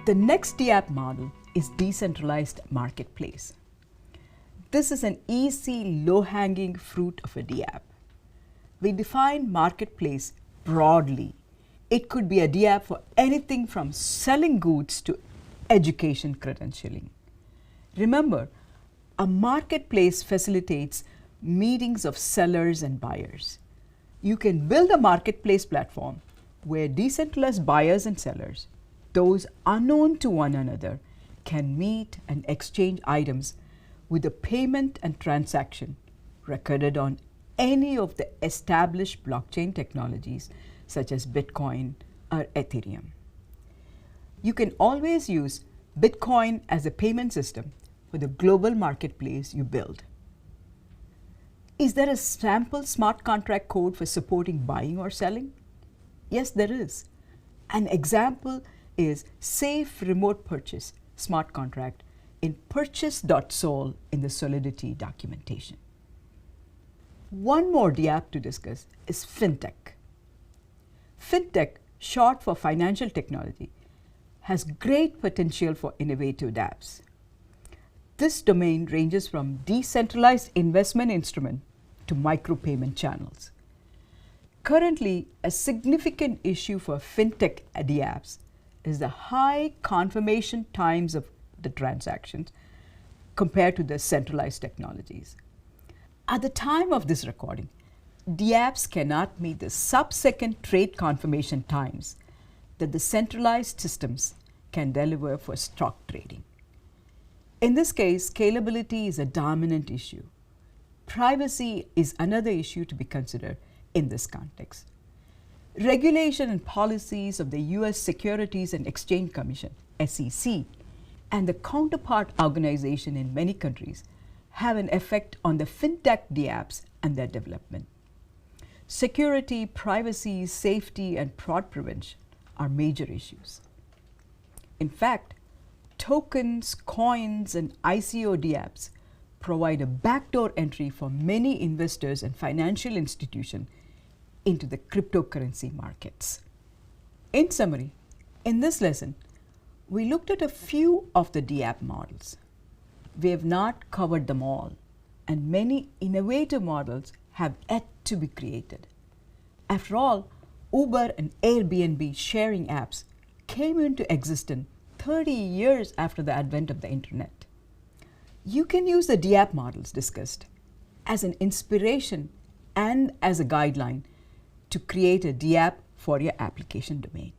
The next Dapp model is decentralized marketplace. This is an easy, low-hanging fruit of a Dapp. We define marketplace broadly. It could be a Dapp for anything from selling goods to education credentialing. Remember, a marketplace facilitates meetings of sellers and buyers. You can build a marketplace platform where decentralized buyers and sellers, those unknown to one another, can meet and exchange items with a payment and transaction recorded on any of the established blockchain technologies such as Bitcoin or Ethereum. You can always use Bitcoin as a payment system for the global marketplace you build. Is there a sample smart contract code for supporting buying or selling? Yes, there is. An example is Safe Remote Purchase smart contract in purchase.sol in the Solidity documentation. One more Dapp to discuss is FinTech. FinTech, short for financial technology, has great potential for innovative Dapps. This domain ranges from decentralized investment instrument to micropayment channels. Currently, a significant issue for FinTech Dapps is the high confirmation times of the transactions compared to the centralized technologies. At the time of this recording, Dapps cannot meet the sub-second trade confirmation times that the centralized systems can deliver for stock trading. In this case, scalability is a dominant issue. Privacy is another issue to be considered in this context. Regulation and policies of the US Securities and Exchange Commission, SEC, and the counterpart organization in many countries have an effect on the FinTech Dapps and their development. Security, privacy, safety, and fraud prevention are major issues. In fact, tokens, coins, and ICO Dapps provide a backdoor entry for many investors and financial institutions into the cryptocurrency markets. In summary, in this lesson, we looked at a few of the Dapp models. We have not covered them all, and many innovative models have yet to be created. After all, Uber and Airbnb sharing apps came into existence 30 years after the advent of the internet. You can use the Dapp models discussed as an inspiration and as a guideline to create a Dapp for your application domain.